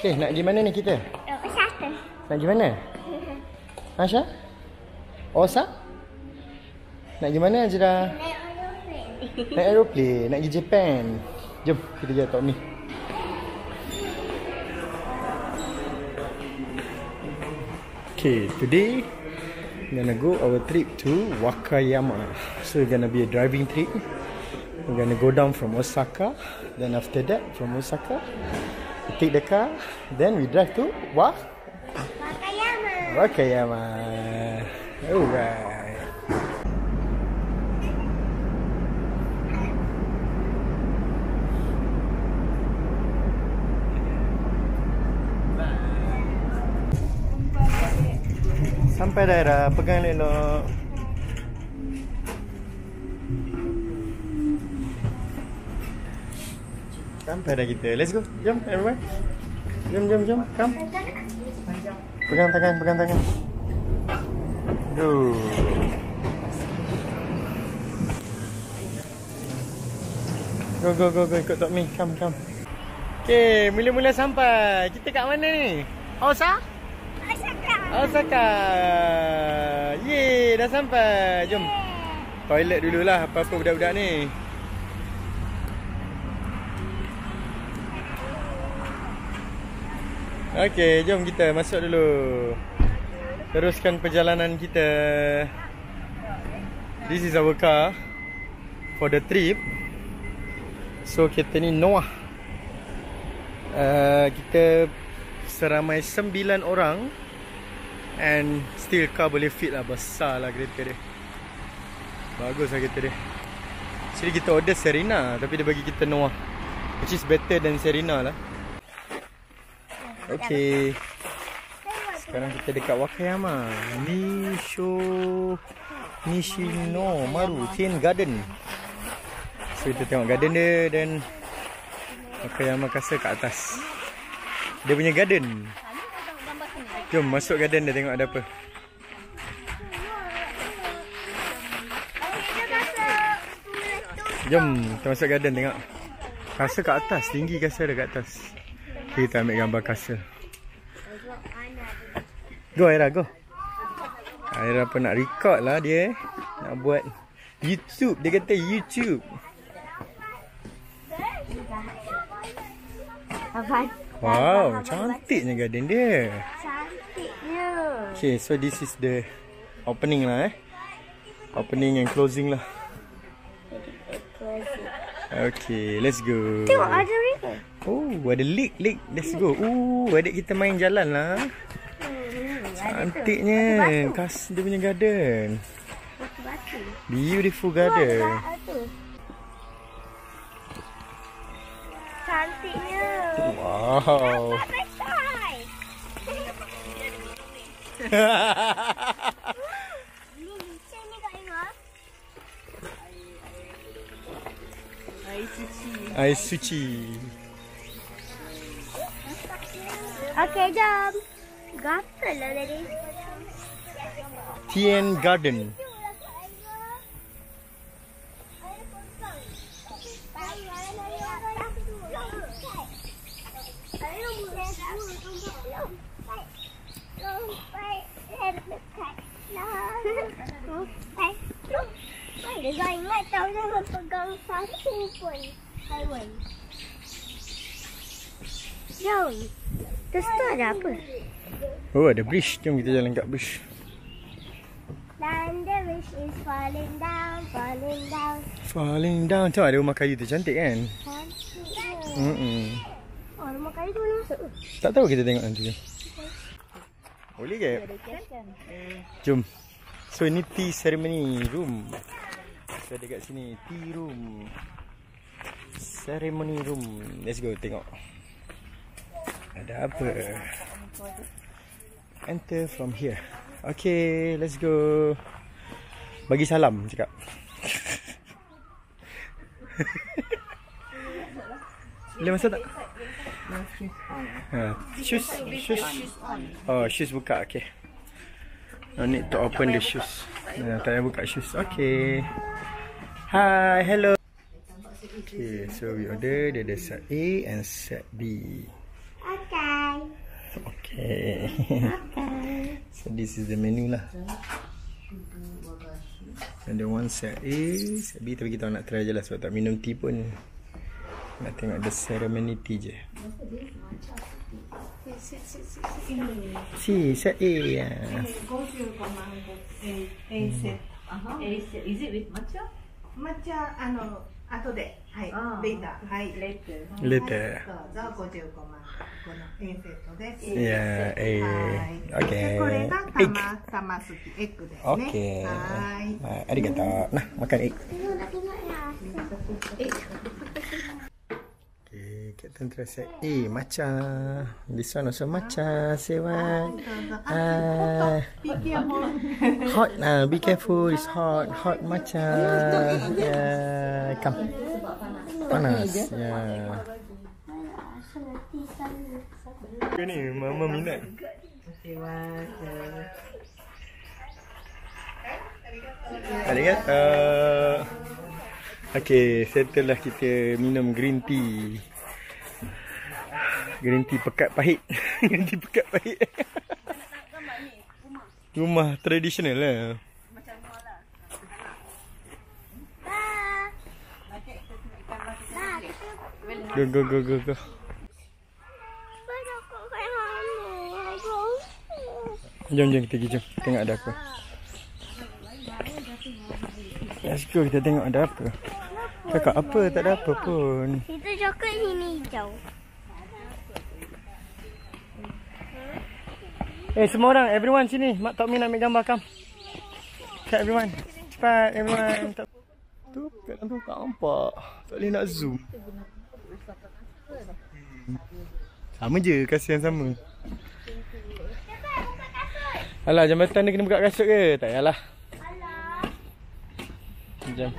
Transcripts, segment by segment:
Okay, nak pergi mana ni kita? Osaka. Nak pergi mana? Asha? Osa? Nak pergi mana Azra? Naik aeroplane. Naik aeroplane, nak pergi Japan. Jom, kita pergi Tok Mi. Okay, today we're gonna go our trip to Wakayama. So it's gonna be a driving trip. We're gonna go down from Osaka. Then after that, from Osaka, we take the car. Then we drive to Wakayama. Wakayama. Alright. Sampai daerah, pegang elok. Sampai dah kita. Let's go. Jom everyone. Jom. Come. Pegang tangan. Go. Go. Ikut Tok Mi. Come. Okay, mula-mula sampai. Kita kat mana ni? Osaka. Yeay, dah sampai. Jom. Toilet dululah apa-apa budak-budak ni. Okay, jom kita masuk dulu. Teruskan perjalanan kita. This is our car for the trip. So, kita ni Noah. Kita seramai 9 orang. And still car boleh fit lah. Besar lah kereta dia. Bagus lah kereta dia. Actually kita order Serena, tapi dia bagi kita Noah, which is better than Serena lah. Okay, sekarang kita dekat Wakayama. Nishinomaru Chain Garden. So kita tengok garden dia. Dan Wakayama Castle kat atas. Dia punya garden. Jom masuk garden dia, tengok ada apa. Jom kita masuk garden tengok. Castle kat atas, tinggi castle dia kat atas. Kita ambil gambar castle. Go Aira, go. Aira pun nak record lah dia. Nak buat YouTube, dia kata YouTube. Wow, cantiknya garden dia. Okay, so this is the opening lah Opening and closing lah. Okay, let's go. Tengok ada river. Oh, ada lake. Let's go. Adik kita main jalan lah. Cantiknya. Dia punya garden. Beautiful garden. Cantiknya. Wow. Ais suci. Okay, jom. Gatal lah tadi. Tien Garden. Dia ingat tahu jangan pegang satu pun haiwan. Jom. Terus tu ada apa? Oh, ada bridge. Jom kita jalan kat bridge. And the bridge is falling down. Falling down. Tengok ada rumah kayu tu, cantik kan? Cantik. Oh, rumah kayu tu mana masuk? Tak tahu, kita tengok nanti. Boleh ke? Jom. So ini tea ceremony room. So dekat sini tea room. Ceremony room. Let's go tengok. Ada apa? Enter from here. Okay, let's go. Bagi salam cakap. Boleh masuk tak? Shoes. Oh, shoes buka. Okay. No need to open the shoes. Tak payah buka shoes. Okay. Hi, hello. Okay, so we order. Dia ada set A and set B. Okay. Okay. So this is the menu lah. Ada one set A, set B, tapi kita nak try je lah sebab tak minum tea pun. Nak tengok the ceremony tea je. Si, set A. Go to your command A set. Is it with matcha? 抹茶後で、はい、レーター、はい、レーター。Later. どうぞ55万この A セットです。Yeah, A. はい。 Okay. でこれが玉すきエッグですね。Okay. はい。Arigato. Nah, makan egg. Okay, Captain try set A, matcha. This one also matcha. Say what? Be careful. Hot now, be careful. It's hot. Hot matcha. Yeah, come. Panas. Yeah. Ni mama minat. Arigato. Okay, settle lah kita minum green tea. Green tea pekat pahit. Green tea pekat pahit. Rumah tradisional lah. Go. Jom kita pergi jom. Tengok ada apa. Let's go, kita tengok ada apa. Cakap apa, tak ada apa pun. Itu coklat ini hijau. Semua orang, everyone sini. Mak Tok Mi nak ambil gambar, kam. Cepat everyone. Cepat everyone. Tu, kat dalam tu tak nampak. Tak boleh nak zoom. Sama je, kasihan sama. Alah, jambatan dia kena buka kasut ke? Tak payahlah. Jom.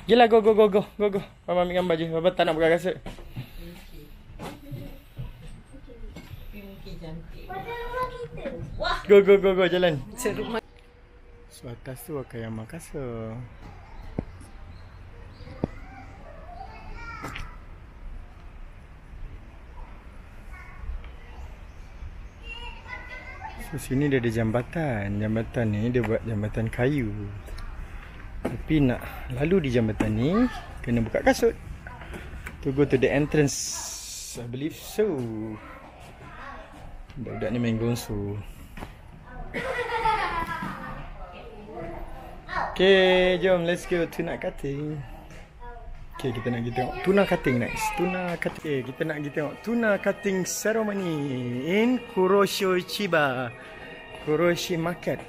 Gila, go. Bapa ambil gambar je. Bapa tak nak buka kasut. Go, jalan. So atas tu akan yang Makassar. So sini dia ada jambatan. Jambatan ni dia buat jambatan kayu. Tapi nak lalu di jambatan ni kena buka kasut. To go to the entrance, I believe so. Budak ni main gongsu. Okay, jom let's go tuna cutting. Okay, kita nak pergi tengok tuna cutting next. Tuna cutting. Okay, kita nak pergi tengok tuna cutting ceremony in Kuroshi Chiba, Kuroshi Market.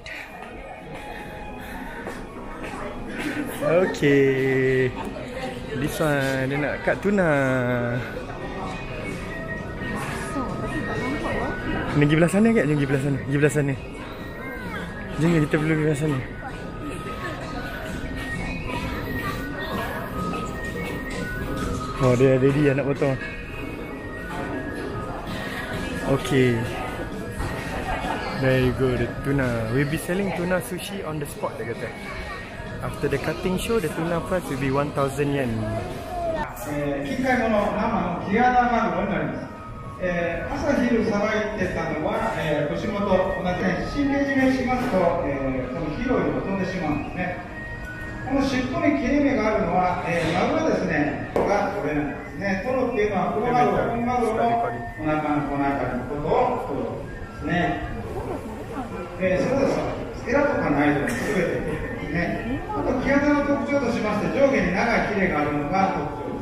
Okay, this one dia nak cut tuna. Nak pergi belah sana ke? Jom pergi belah sana. Pergi belah sana. Jom kita perlu pergi belah sana. Oh, dia ready nak potong. Okay. Very good. Tuna. We'll be selling tuna sushi on the spot, dia kata. After the cutting show, the tuna price will be 1,000 yen. 近海物生のキアナマグロになります。朝昼さばいてたのは、腰元、同じ神経締めしますと、この黄色いのが飛んでしまうんですね。この尻尾に切れ目があるのは、マグロですね、が取れないんですね。トロっていうのは、本マグロのお腹のことを取るんですね。そうです。エラとかないのすべてですね。あと、キアナの特徴としまして、上下に長いヒレがあるのが特徴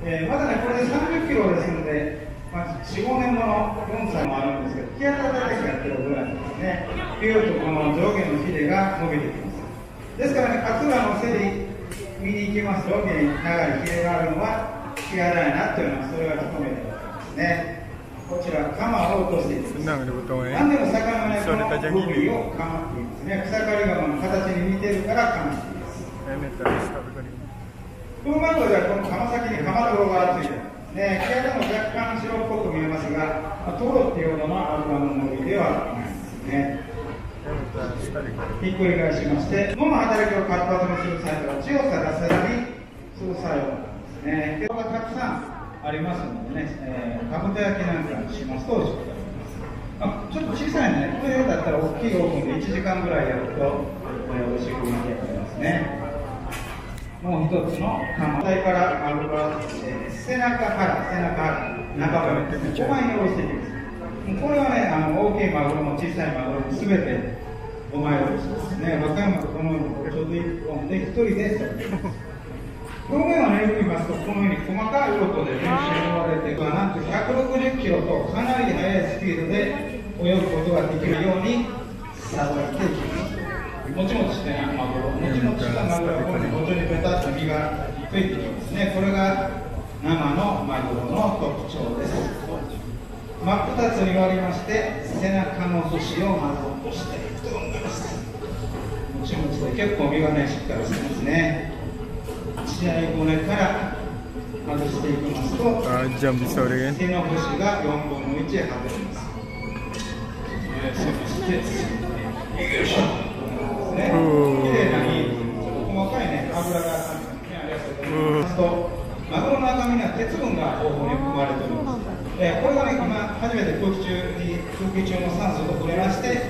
です。まだね、これで30キロですので、4、5年もの4歳もあるんですけど、キアナだけが1キロぐらいですね。ピューとこの上下のヒレが伸びてきます。ですからね、勝浦の競り見に行きますと、上下に長いヒレがあるのはキアナやなというのは、それが一目で分かりますね。こちら、カマを落としていきます。何でも魚ね、この部位をカマっていますね。草刈り釜の形に似てるからカマっています。このマグロではこのカマ先にカマトロがついています。キアナも若干白っぽく見えますが、トロっていうほどの脂の伸びではないですね。ひっくり返しまして、脳の働きを活発にする作用、血をさらせたりする作用なんですね。これがたくさんありますのでね、かぶと焼きなんかにしますと美味しくなります。いうようだったら大きいオーブンで1時間ぐらいやると、美味しく巻き上がりますね。もう一つの反対からマグロは、背中腹、中骨、5枚におろしていきます。これはね、大きいマグロも小さいマグロもすべて5枚おろしですね。和歌山とこのようにちょうど1本で1人で表面をね、よく見ますと、このように細かい鱗で練習に覆われて、なんと160キロとかなり速いスピードで泳ぐことができるようにさばいていきます。もちもちしてないマグロ、もちもちしたマグロはこの元にベタっと身がついてきますね。これが生のマグロの特徴です。真っ二つに割りまして、背中の節をまず落としていくと思います。もちもちで結構身がね、しっかりしてますね。血合い骨から外していきますと、背の節が4分の1外れます。そして、よいしょ。綺麗なに細かいね、油がありますと、マグロの赤身には鉄分が豊富に含まれております。これがね、今初めて空気中の酸素と触れまして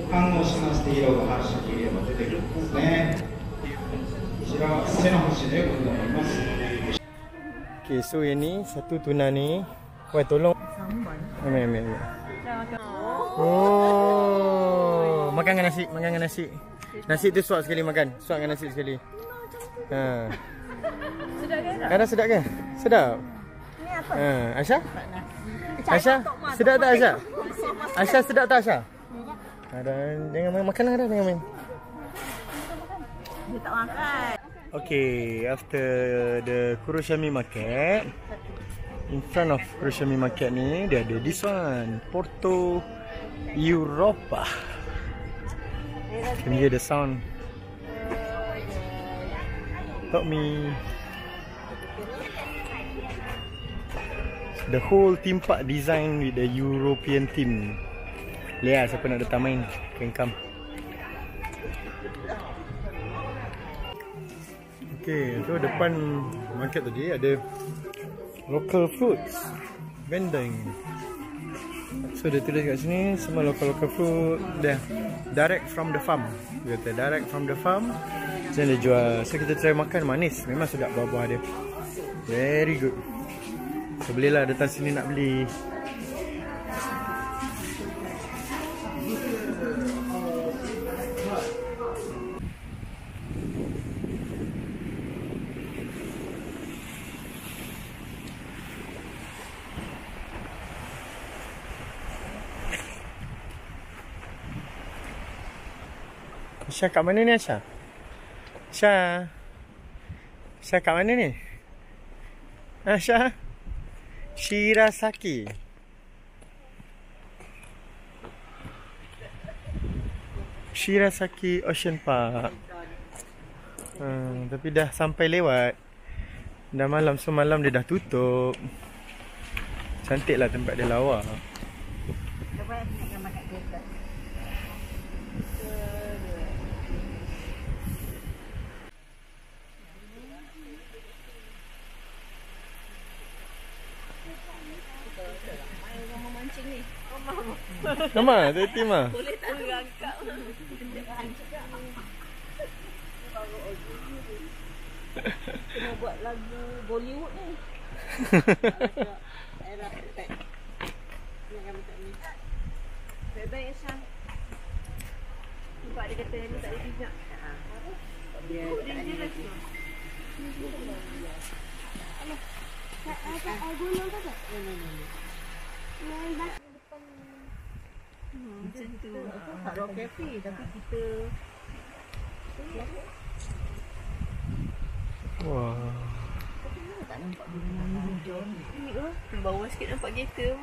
反応しまして色が発色色が出てくるんですね。こちらは背の節でございます。Okay, so ini satu tuna ni. Woi, tolong. Ambil. Oh, makan dengan nasi, Nasi tu suap sekali makan. Suap dengan nasi sekali. Ha. Sedap ke tak? Ada sedap ke? Sedap. Ni apa? Aisyah? Aisyah, sedap tak Aisyah? Aisyah sedap tak Aisyah? Ada, jangan main makanan dah, jangan main. Dia tak makan. Okay, after the Kuroshami Market, in front of Kuroshami Market ni, dia ada this one, Porto Europa. Can you hear the sound? Help me. The whole theme park design with the European theme. Lihat siapa nak datang main, can come. Okay, so depan market tadi ada local fruits vending. So dia tulis kat sini semua local fruit dah direct from the farm. Dia kata direct from the farm. Then dia jual. So kita try makan, manis. Memang sedap buah-buah dia. Very good. So bolehlah datang sini nak beli. Aisyah kat mana ni Aisyah? Aisyah kat mana ni? Aisyah? Shirasaki. Shirasaki Ocean Park. Tapi dah sampai lewat. Dah malam, so malam dia dah tutup. Cantik lah tempat dia, lawa. Nama, tim ah. Boleh tak berangkat. Kena buat lagu Bollywood ni. Era pet. Jangan minta ni. Baik-baik Aisyah. Nampak dia kata ni tak ada bijak. Dia lagi. Alah. Ada gunung ke tak? Macam tu. Tak rock cafe tapi kita Wah. tak nampak gunung hijau. Ni bawah sikit nampak kereta.